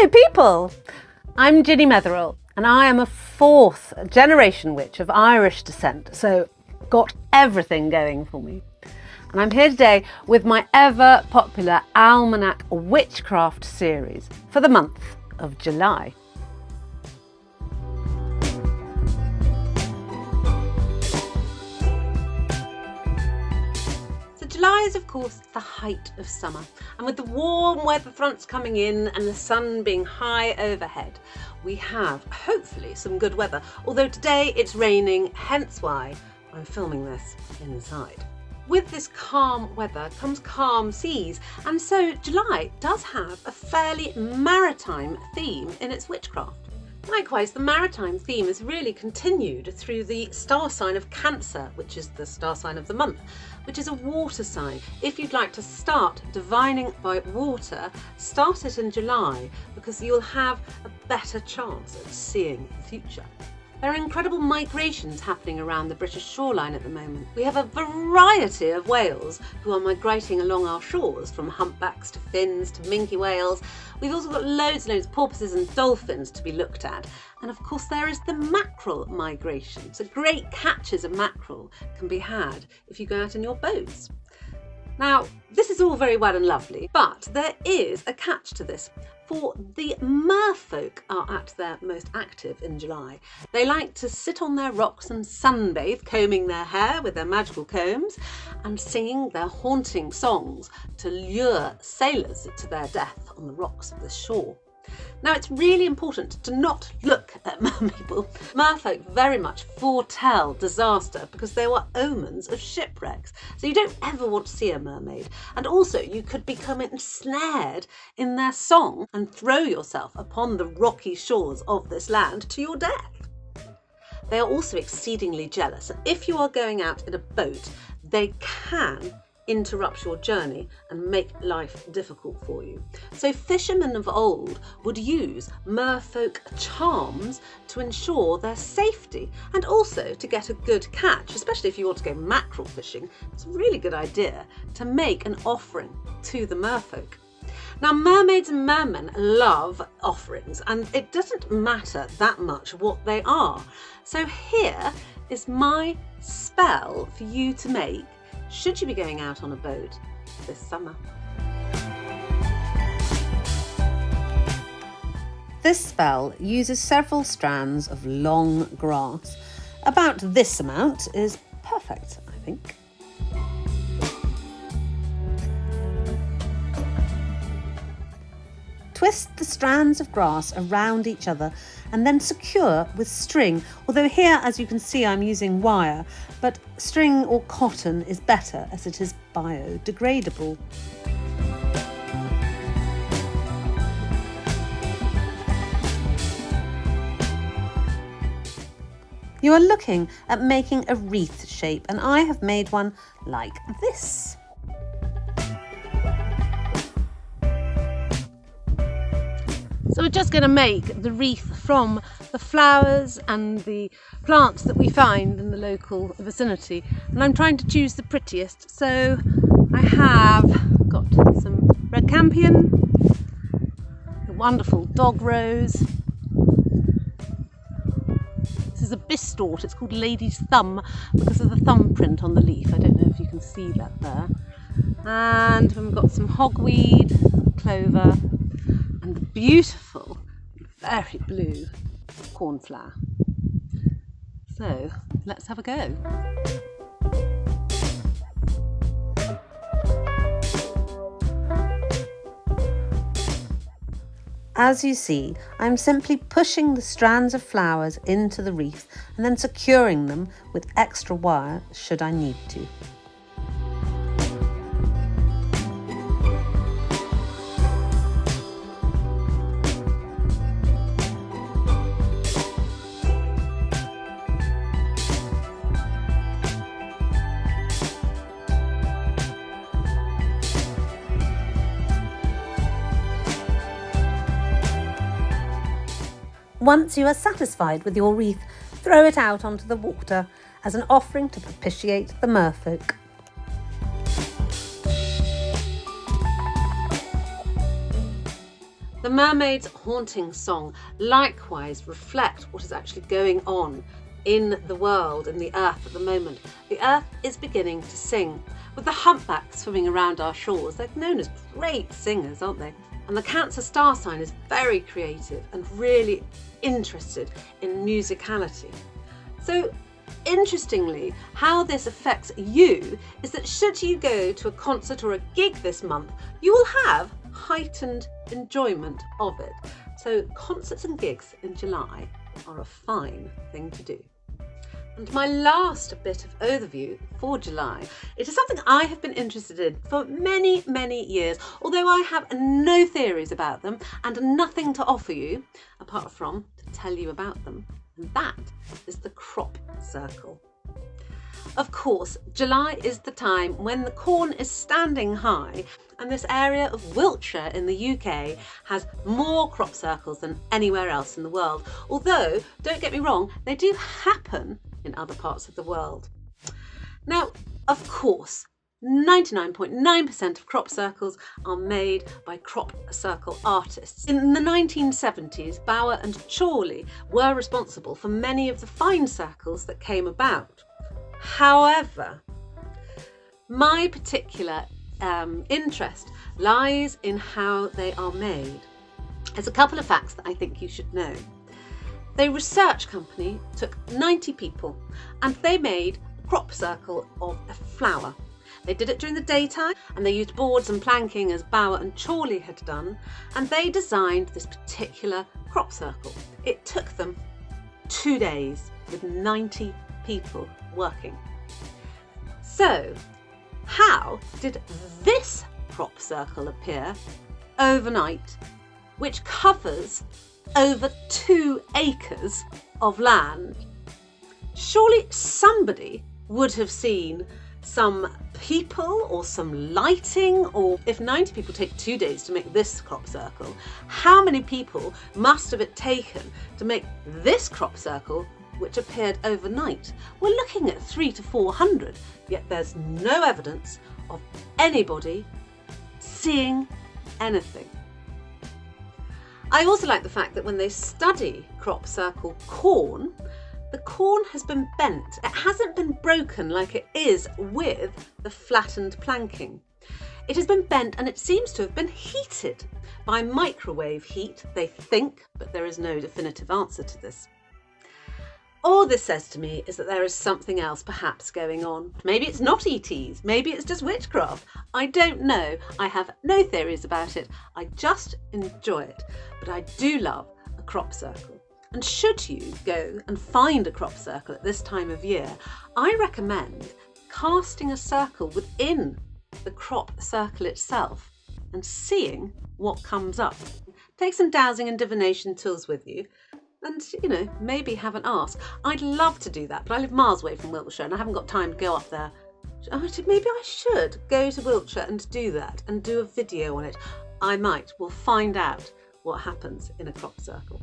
Hello people! I'm Ginnymetheral and I am a 4th generation witch of Irish descent, so got everything going for me. And I'm here today with my ever popular Almanac Witchcraft series for the month of July. July is of course the height of summer, and with the warm weather fronts coming in and the sun being high overhead, we have hopefully some good weather, although today it's raining, hence why I'm filming this inside. With this calm weather comes calm seas, and so July does have a fairly maritime theme in its witchcraft. Likewise, the maritime theme is really continued through the star sign of Cancer, which is the star sign of the month, which is a water sign. If you'd like to start divining by water, start it in July because you'll have a better chance at seeing the future. There are incredible migrations happening around the British shoreline at the moment. We have a variety of whales who are migrating along our shores, from humpbacks to fins to minke whales. We've also got loads and loads of porpoises and dolphins to be looked at. And of course there is the mackerel migration. So great catches of mackerel can be had if you go out in your boats. Now, this is all very well and lovely, but there is a catch to this. For the merfolk are at their most active in July. They like to sit on their rocks and sunbathe, combing their hair with their magical combs and singing their haunting songs to lure sailors to their death on the rocks of the shore. Now, it's really important to not look at merpeople. Merfolk very much foretell disaster because they were omens of shipwrecks. So you don't ever want to see a mermaid. And also you could become ensnared in their song and throw yourself upon the rocky shores of this land to your death. They are also exceedingly jealous. And if you are going out in a boat, they can interrupt your journey and make life difficult for you. So fishermen of old would use merfolk charms to ensure their safety and also to get a good catch, especially if you want to go mackerel fishing. It's a really good idea to make an offering to the merfolk. Now, mermaids and mermen love offerings, and it doesn't matter that much what they are. So here is my spell for you to make should you be going out on a boat this summer. This spell uses several strands of long grass. About this amount is perfect, I think. Twist the strands of grass around each other and then secure with string, although here, as you can see, I'm using wire, but string or cotton is better as it is biodegradable. You are looking at making a wreath shape, and I have made one like this. So we're just going to make the wreath from the flowers and the plants that we find in the local vicinity. And I'm trying to choose the prettiest. So I have got some red campion, a wonderful dog rose. This is a bistort. It's called lady's thumb because of the thumbprint on the leaf. I don't know if you can see that there. And we've got some hogweed, clover, and the beautiful, very blue cornflower. So let's have a go. As you see, I'm simply pushing the strands of flowers into the wreath and then securing them with extra wire should I need to. Once you are satisfied with your wreath, throw it out onto the water as an offering to propitiate the merfolk. The The mermaid's haunting song likewise reflects what is actually going on in the world, in the earth at the moment. The earth is beginning to sing, with the humpbacks swimming around our shores. They're known as great singers, aren't they? And the Cancer star sign is very creative and really interested in musicality. So interestingly, how this affects you is that should you go to a concert or a gig this month, you will have heightened enjoyment of it. So concerts and gigs in July are a fine thing to do. And my last bit of overview for July, it is something I have been interested in for many, many years, although I have no theories about them and nothing to offer you apart from to tell you about them. And that is the crop circle. Of course, July is the time when the corn is standing high, and this area of Wiltshire in the UK has more crop circles than anywhere else in the world. Although, don't get me wrong, they do happen in other parts of the world. Now, of course, 99.9% of crop circles are made by crop circle artists. In the 1970s, Bower and Chorley were responsible for many of the fine circles that came about. However, my particular interest lies in how they are made. There's a couple of facts that I think you should know. The research company took 90 people and they made a crop circle of a flower. They did it during the daytime and they used boards and planking as Bower and Chorley had done, and they designed this particular crop circle. It took them 2 days with 90 people working. So, how did this crop circle appear overnight, which covers over 2 acres of land? Surely somebody would have seen some people or some lighting, or if 90 people take 2 days to make this crop circle, how many people must have it taken to make this crop circle, which appeared overnight? We're looking at 300 to 400, yet there's no evidence of anybody seeing anything. I also like the fact that when they study crop circle corn, the corn has been bent. It hasn't been broken like it is with the flattened planking. It has been bent and it seems to have been heated by microwave heat, they think, but there is no definitive answer to this. All this says to me is that there is something else perhaps going on. Maybe it's not ETs, maybe it's just witchcraft. I don't know. I have no theories about it. I just enjoy it. But I do love a crop circle. And should you go and find a crop circle at this time of year, I recommend casting a circle within the crop circle itself and seeing what comes up. Take some dowsing and divination tools with you and, maybe have an ask. I'd love to do that, but I live miles away from Wiltshire and I haven't got time to go up there. Maybe I should go to Wiltshire and do that and do a video on it. I might. We'll find out what happens in a crop circle.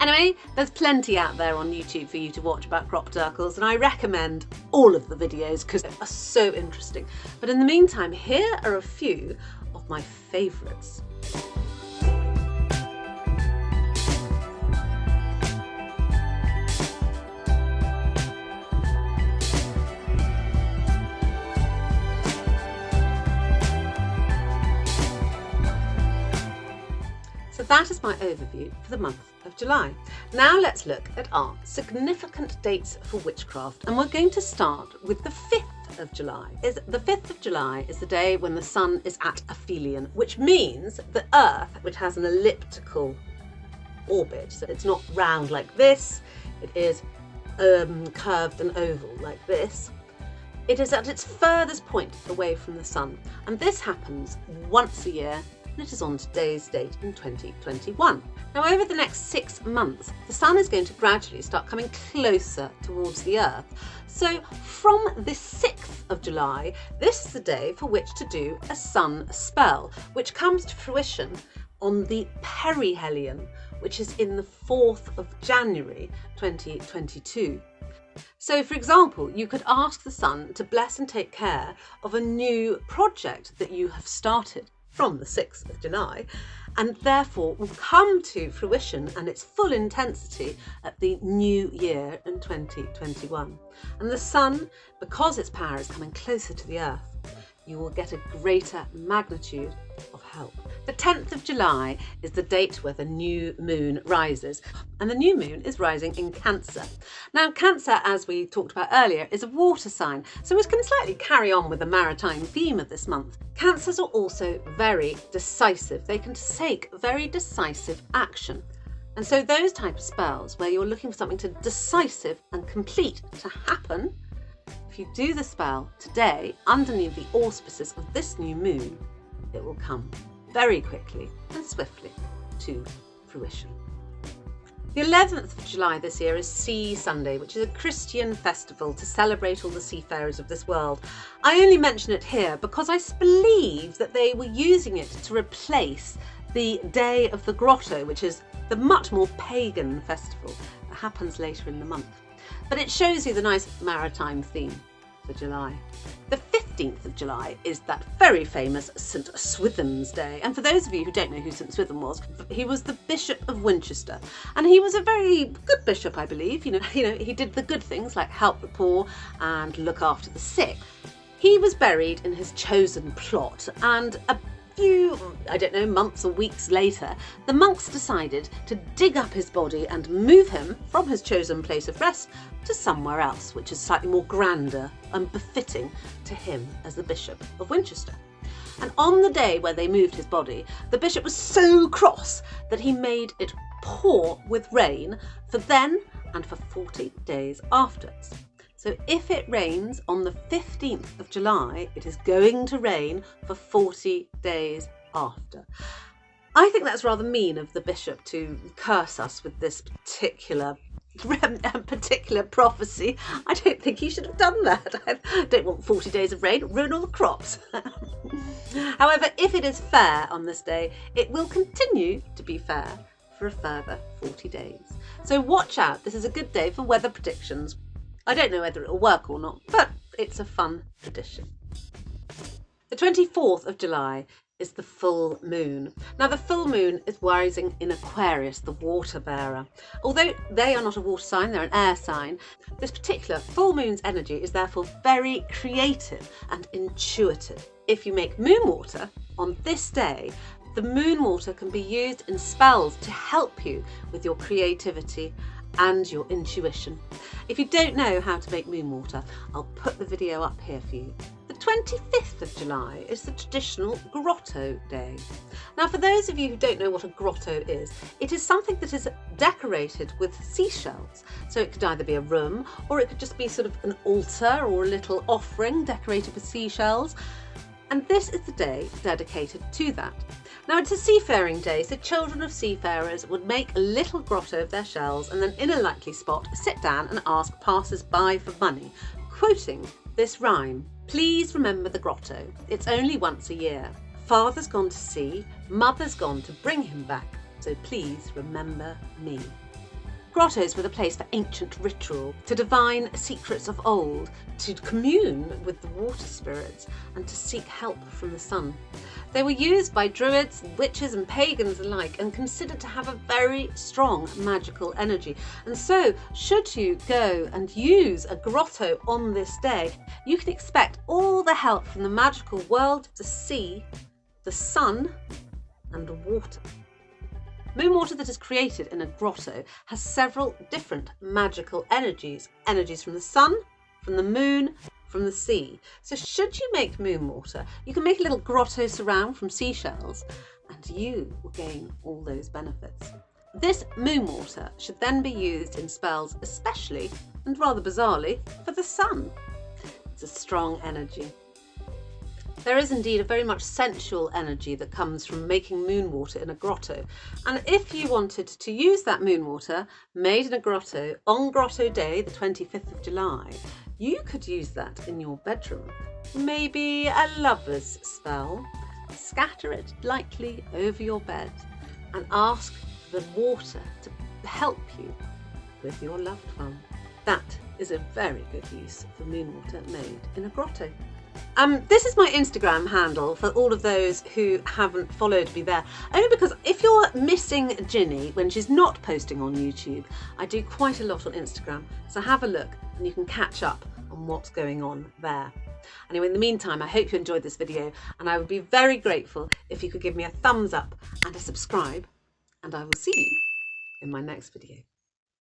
Anyway, there's plenty out there on YouTube for you to watch about crop circles, and I recommend all of the videos because they are so interesting. But in the meantime, here are a few of my favourites. So that is my overview for the month of July. Now let's look at our significant dates for witchcraft, and we're going to start with the 5th of July. The 5th of July is the day when the sun is at aphelion, which means the Earth, which has an elliptical orbit, so it's not round like this, it is curved and oval like this. It is at its furthest point away from the sun, and this happens once a year. And it is on today's date in 2021. Now, over the next 6 months, the sun is going to gradually start coming closer towards the Earth. So from the 6th of July, this is the day for which to do a sun spell, which comes to fruition on the perihelion, which is in the 4th of January 2022. So, for example, you could ask the sun to bless and take care of a new project that you have started. from the 6th of July, and therefore will come to fruition and its full intensity at the new year in 2021. And the sun, because its power is coming closer to the earth, you will get a greater magnitude of help. The 10th of July is the date where the new moon rises, and the new moon is rising in Cancer. Now, Cancer, as we talked about earlier, is a water sign, so it can slightly carry on with the maritime theme of this month. Cancers are also very decisive. They can take very decisive action. And so those type of spells where you're looking for something to decisive and complete to happen, if you do the spell today underneath the auspices of this new moon, it will come very quickly and swiftly to fruition. The 11th of July this year is Sea Sunday, which is a Christian festival to celebrate all the seafarers of this world. I only mention it here because I believe that they were using it to replace the Day of the Grotto, which is the much more pagan festival that happens later in the month. But it shows you the nice maritime theme for July. The 15th of July is that very famous St Swithin's Day. And for those of you who don't know who St Swithin was, he was the Bishop of Winchester. And he was a very good bishop, I believe. You know, he did the good things like help the poor and look after the sick. He was buried in his chosen plot, and a few, I don't know, months or weeks later, the monks decided to dig up his body and move him from his chosen place of rest to somewhere else, which is slightly more grander and befitting to him as the Bishop of Winchester. And on the day where they moved his body, the bishop was so cross that he made it pour with rain for then and for 40 days afterwards. So if it rains on the 15th of July, it is going to rain for 40 days after. I think that's rather mean of the bishop to curse us with this particular prophecy. I don't think he should have done that. I don't want 40 days of rain, ruin all the crops. However, if it is fair on this day, it will continue to be fair for a further 40 days. So watch out. This is a good day for weather predictions. I don't know whether it'll work or not, but it's a fun tradition. The 24th of July is the full moon. Now, the full moon is rising in Aquarius, the water bearer. Although they are not a water sign, they're an air sign, this particular full moon's energy is therefore very creative and intuitive. If you make moon water on this day, the moon water can be used in spells to help you with your creativity and your intuition. If you don't know how to make moon water, I'll put the video up here for you. The 25th of July is the traditional grotto day. Now, for those of you who don't know what a grotto is, it is something that is decorated with seashells. So it could either be a room, or it could just be sort of an altar or a little offering decorated with seashells. And this is the day dedicated to that. Now, it's a seafaring day, so children of seafarers would make a little grotto of their shells and then in a likely spot sit down and ask passers-by for money, quoting this rhyme: "Please remember the grotto, it's only once a year. Father's gone to sea, mother's gone to bring him back, so please remember me." Grottos were the place for ancient ritual, to divine secrets of old, to commune with the water spirits, and to seek help from the sun. They were used by druids, witches and pagans alike, and considered to have a very strong magical energy. And so, should you go and use a grotto on this day, you can expect all the help from the magical world, the sea, the sun, and water. Moon water that is created in a grotto has several different magical energies. Energies from the sun, from the moon, from the sea. So should you make moon water, you can make a little grotto surround from seashells and you will gain all those benefits. This moon water should then be used in spells, especially, and rather bizarrely, for the sun. It's a strong energy. There is indeed a very much sensual energy that comes from making moon water in a grotto. And if you wanted to use that moon water made in a grotto on Grotto Day, the 25th of July, you could use that in your bedroom. Maybe a lover's spell. Scatter it lightly over your bed and ask the water to help you with your loved one. That is a very good use for moon water made in a grotto. This is my Instagram handle for all of those who haven't followed me there. Only because if you're missing Ginny when she's not posting on YouTube, I do quite a lot on Instagram. So have a look and you can catch up on what's going on there. Anyway, in the meantime, I hope you enjoyed this video, and I would be very grateful if you could give me a thumbs up and a subscribe, and I will see you in my next video.